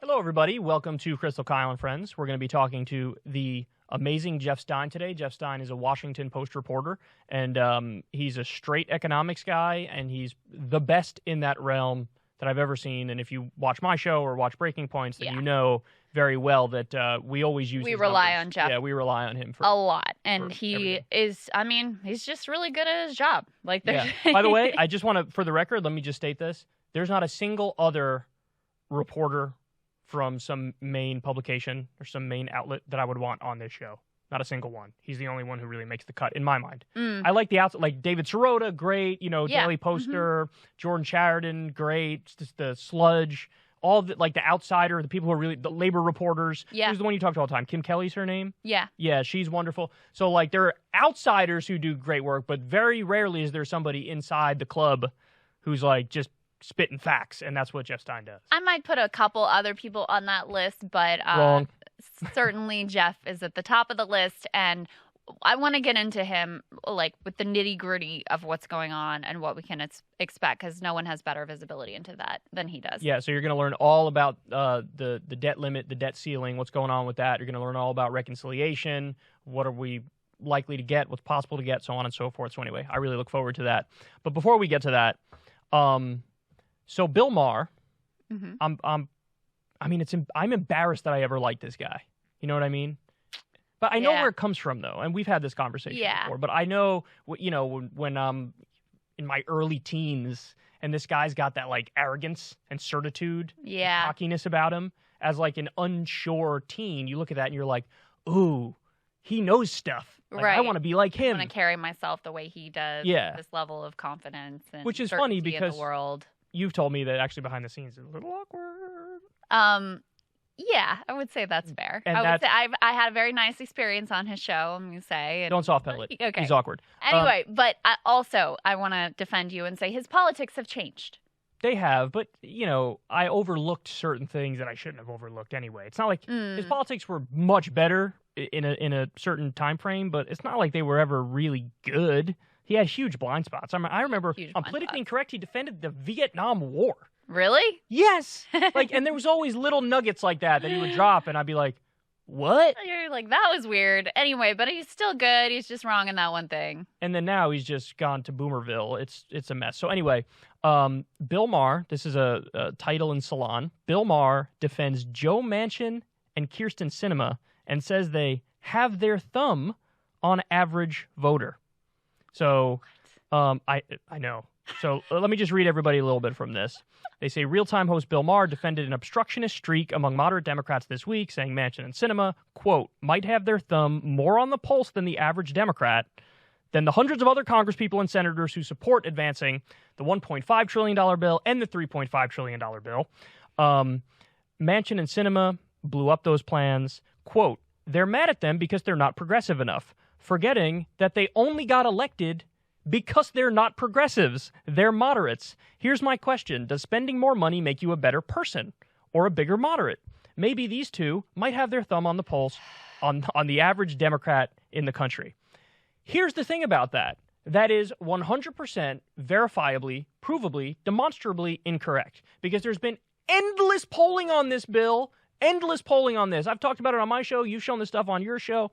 Hello, everybody. Welcome to Krystal, Kyle, and Friends. We're going to be talking to the amazing Jeff Stein today. Jeff Stein is a Washington Post reporter, and he's a straight economics guy, and he's the best in that realm that I've ever seen. And if you watch my show or watch Breaking Points, then you know very well that we always use We rely numbers. on Jeff. Yeah, we rely on him for a lot. And he everything. is, I mean, he's just really good at his job. Like, Yeah. By the way, I just want to, for the record, let me just state this. There's not a single other reporter from some main publication or some main outlet that I would want on this show. Not a single one. He's the only one who really makes the cut, in my mind. I like the outside, like David Sirota, great. Daily Poster, Jordan Sheridan, great. Just the Sludge, all the, like the Outsider, the people who are really, the labor reporters. Yeah. Who's the one you talk to all the time? Kim Kelly's her name? Yeah. Yeah, she's wonderful. So, like, there are outsiders who do great work, but very rarely is there somebody inside the club who's, like, just spitting facts, and that's what Jeff Stein does. I might put a couple other people on that list, but Wrong. Certainly Jeff is at the top of the list, and I want to get into him, like, with the nitty-gritty of what's going on and what we can expect, because no one has better visibility into that than he does. Yeah, so you're going to learn all about the debt limit, the debt ceiling, what's going on with that. You're going to learn all about reconciliation, what are we likely to get, what's possible to get, so on and so forth. So anyway, I really look forward to that. But before we get to that, so Bill Maher, I'm embarrassed that I ever liked this guy. You know what I mean? But I know where it comes from, though, and we've had this conversation before. But I know, when I'm in my early teens, and this guy's got that, like, arrogance and certitude, and cockiness about him, as, like, an unsure teen, you look at that and you're like, ooh, he knows stuff. Like, I want to be like him. I want to carry myself the way he does. Yeah. This level of confidence and which is funny because in the world. You've told me that actually behind the scenes is a little awkward. Yeah, I would say that's fair. And I would say I had a very nice experience on his show, I'm going to say. And, don't soft pedal it. Okay. He's awkward. Anyway, but I want to defend you and say his politics have changed. They have, but, I overlooked certain things that I shouldn't have overlooked anyway. It's not like his politics were much better in a certain time frame, but it's not like they were ever really good. He had huge blind spots. I remember on Politically Incorrect, he defended the Vietnam War. Really? Yes. And there was always little nuggets like that he would drop, and I'd be like, what? You're like, that was weird. Anyway, but he's still good. He's just wrong in that one thing. And then now he's just gone to Boomerville. It's a mess. So anyway, Bill Maher, this is a title in Salon. Bill Maher defends Joe Manchin and Kyrsten Sinema and says they have their thumb on average voter. So I know. So let me just read everybody a little bit from this. They say real-time host Bill Maher defended an obstructionist streak among moderate Democrats this week, saying Manchin and Sinema, quote, might have their thumb more on the pulse than the average Democrat, than the hundreds of other Congresspeople and Senators who support advancing the $1.5 trillion bill and the $3.5 trillion bill. Manchin and Sinema blew up those plans. Quote, they're mad at them because they're not progressive enough, forgetting that they only got elected because they're not progressives. They're moderates. Here's my question. Does spending more money make you a better person or a bigger moderate? Maybe these two might have their thumb on the pulse on the average Democrat in the country. Here's the thing about that. That is 100% verifiably, provably, demonstrably incorrect, because there's been endless polling on this bill, endless polling on this. I've talked about it on my show. You've shown this stuff on your show.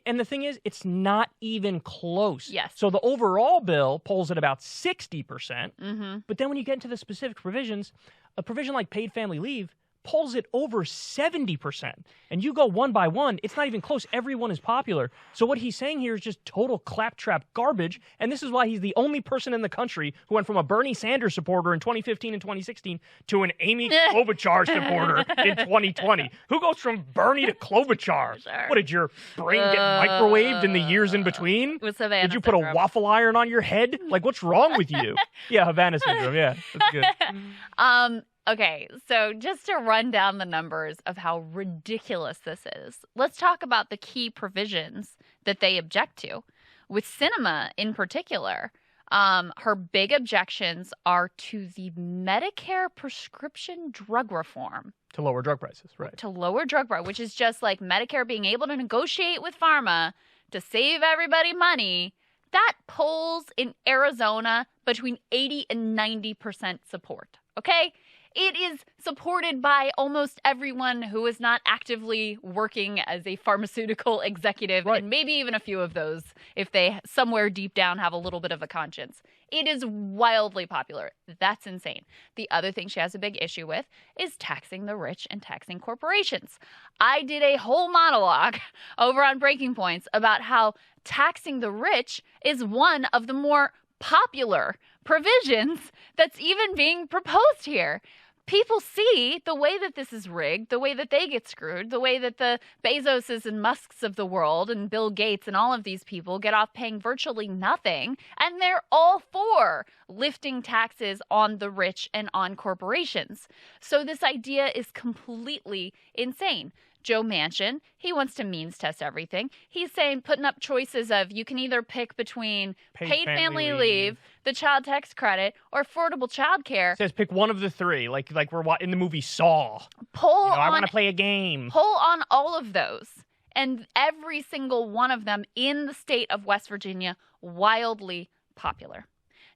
And the thing is, it's not even close. Yes. So the overall bill polls at about 60%. But then when you get into the specific provisions, a provision like paid family leave polls it over 70%. And you go one by one, it's not even close. Everyone is popular. So what he's saying here is just total claptrap garbage. And this is why he's the only person in the country who went from a Bernie Sanders supporter in 2015 and 2016 to an Amy Klobuchar supporter in 2020. Who goes from Bernie to Klobuchar? Sure. What, did your brain get microwaved in the years in between? With Havana Did you put syndrome. a waffle iron on your head? Like, what's wrong with you? Yeah, Havana syndrome. Yeah, that's good. Okay, so just to run down the numbers of how ridiculous this is, let's talk about the key provisions that they object to. With Sinema in particular, her big objections are to the Medicare prescription drug reform. To lower drug prices, right. To lower drug prices, which is just like Medicare being able to negotiate with pharma to save everybody money. That polls in Arizona between 80 and 90% support, okay? It is supported by almost everyone who is not actively working as a pharmaceutical executive, Right. and maybe even a few of those if they somewhere deep down have a little bit of a conscience. It is wildly popular. That's insane. The other thing she has a big issue with is taxing the rich and taxing corporations. I did a whole monologue over on Breaking Points about how taxing the rich is one of the more popular provisions that's even being proposed here. People see the way that this is rigged, the way that they get screwed, the way that the Bezoses and Musks of the world and Bill Gates and all of these people get off paying virtually nothing, and they're all for lifting taxes on the rich and on corporations. So this idea is completely insane. Joe Manchin, he wants to means test everything. He's saying putting up choices of you can either pick between paid family leave, the child tax credit, or affordable child care. Says pick one of the three, like we're in the movie Saw. I want to play a game. Poll on all of those. And every single one of them in the state of West Virginia, wildly popular.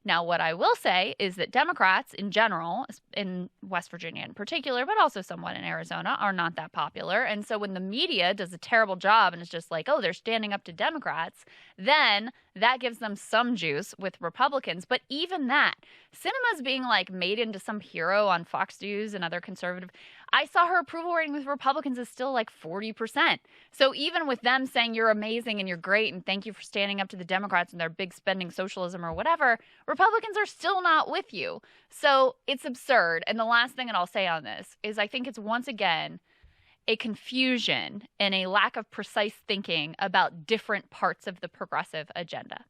Now, what I will say is that Democrats in general, in West Virginia in particular, but also somewhat in Arizona, are not that popular. And so when the media does a terrible job and is just like, oh, they're standing up to Democrats, then that gives them some juice with Republicans. But even that, Sinema's being like made into some hero on Fox News and other conservative. I saw her approval rating with Republicans is still like 40%. So even with them saying you're amazing and you're great and thank you for standing up to the Democrats and their big spending socialism or whatever, Republicans are still not with you. So it's absurd. And the last thing that I'll say on this is I think it's once again a confusion and a lack of precise thinking about different parts of the progressive agenda.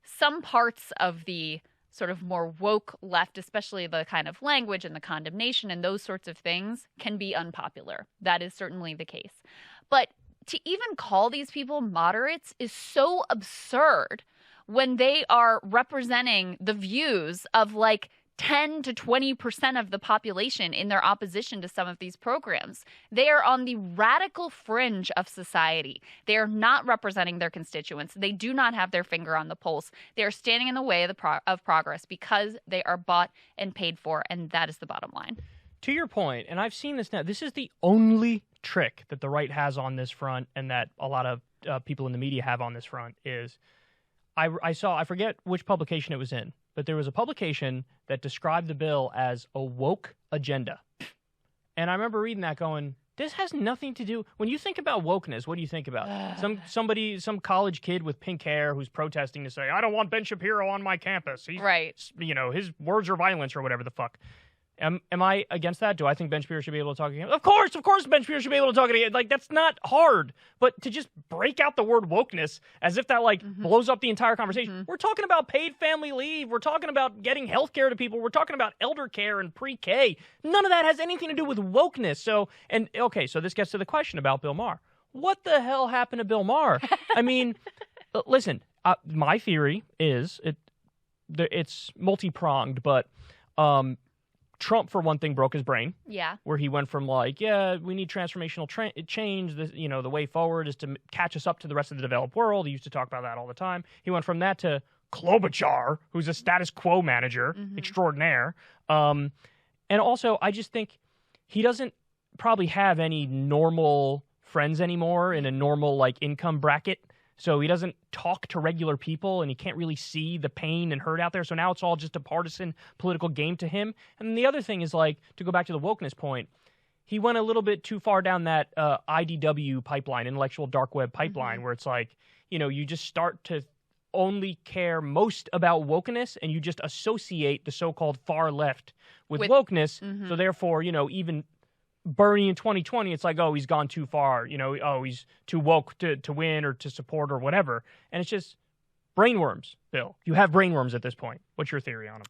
Some parts of the sort of more woke left, especially the kind of language and the condemnation and those sorts of things, can be unpopular. That is certainly the case. But to even call these people moderates is so absurd when they are representing the views of like 10 to 20% of the population in their opposition to some of these programs. They are on the radical fringe of society. They are not representing their constituents. They do not have their finger on the pulse. They are standing in the way of progress because they are bought and paid for, and that is the bottom line. To your point, and I've seen this now, this is the only trick that the right has on this front and that a lot of people in the media have on this front is I forget which publication it was in, but there was a publication that described the bill as a woke agenda. And I remember reading that going, this has nothing to do. When you think about wokeness, what do you think about? Some college kid with pink hair who's protesting to say, I don't want Ben Shapiro on my campus. He's, right. His words are violence or whatever the fuck. Am I against that? Do I think Ben Shapiro should be able to talk again? Of course Ben Shapiro should be able to talk again. Like, that's not hard. But to just break out the word wokeness as if that, blows up the entire conversation. Mm-hmm. We're talking about paid family leave. We're talking about getting health care to people. We're talking about elder care and pre-K. None of that has anything to do with wokeness. So this gets to the question about Bill Maher. What the hell happened to Bill Maher? I mean, listen, my theory is it's multi-pronged, but Trump, for one thing, broke his brain. Yeah. Where he went from we need transformational change. The way forward is to catch us up to the rest of the developed world. He used to talk about that all the time. He went from that to Klobuchar, who's a status quo manager extraordinaire. And also, I just think he doesn't probably have any normal friends anymore in a normal income bracket. So he doesn't talk to regular people, and he can't really see the pain and hurt out there. So now it's all just a partisan political game to him. And the other thing is, to go back to the wokeness point, he went a little bit too far down that IDW pipeline, intellectual dark web pipeline, where it's you just start to only care most about wokeness, and you just associate the so-called far left with wokeness. So therefore, even Bernie in 2020, it's he's gone too far, he's too woke to win or to support or whatever. And it's just brainworms, Bill. You have brainworms at this point. What's your theory on them?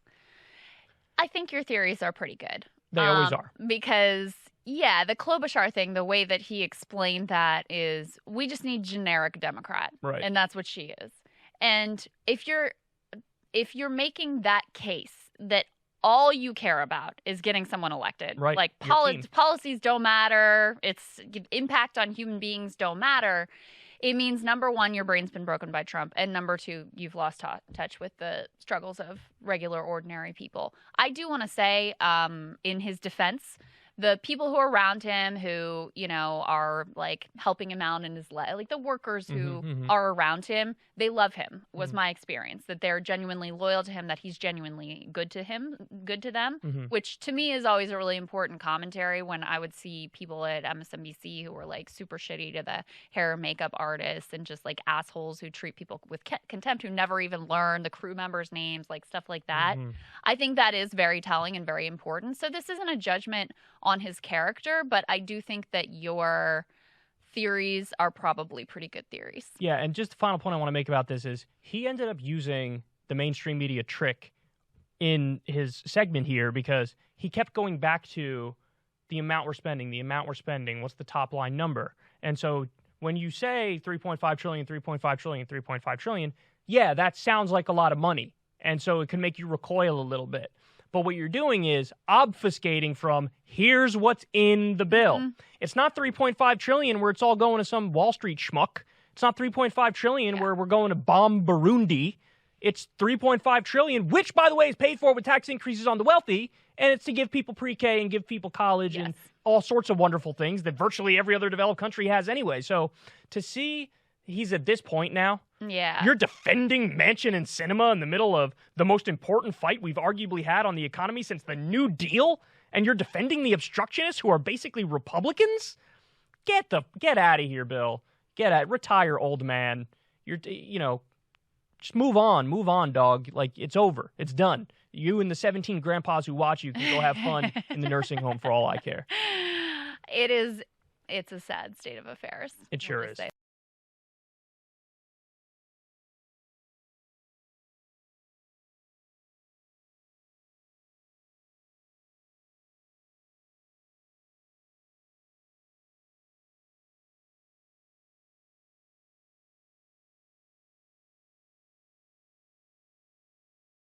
I think your theories are pretty good. They always are. Because, the Klobuchar thing, the way that he explained that is we just need generic Democrat. Right. And that's what she is. And if you're making that case that all you care about is getting someone elected. Right. Policies don't matter. It's impact on human beings don't matter. It means, number one, your brain's been broken by Trump, and number two, you've lost touch with the struggles of regular, ordinary people. I do want to say, in his defense, the people who are around him who, you know, are like helping him out in his life, like the workers who are around him, they love him, was my experience, that they're genuinely loyal to him, that he's genuinely good to them, which to me is always a really important commentary when I would see people at MSNBC who were like super shitty to the hair and makeup artists and just like assholes who treat people with contempt, who never even learn the crew members' names, like stuff like that. I think that is very telling and very important. So this isn't a judgment on his character, but I do think that your theories are probably pretty good theories. Yeah, and just the final point I want to make about this is he ended up using the mainstream media trick in his segment here because he kept going back to the amount we're spending, what's the top line number. And so when you say 3.5 trillion, 3.5 trillion, 3.5 trillion, yeah, that sounds like a lot of money. And so it can make you recoil a little bit. But what you're doing is obfuscating from here's what's in the bill. It's not 3.5 trillion where it's all going to some Wall Street schmuck. It's not 3.5 trillion where we're going to bomb Burundi. It's 3.5 trillion, which, by the way, is paid for with tax increases on the wealthy. And it's to give people pre-K and give people college and all sorts of wonderful things that virtually every other developed country has anyway. So to see he's at this point now. Yeah. You're defending Manchin and Sinema in the middle of the most important fight we've arguably had on the economy since the New Deal, and you're defending the obstructionists who are basically Republicans? Get out of here, Bill. Retire, old man. Just move on, dog. Like, it's over. It's done. You and the 17 grandpas who watch you can go have fun in the nursing home for all I care. It's a sad state of affairs. It sure is.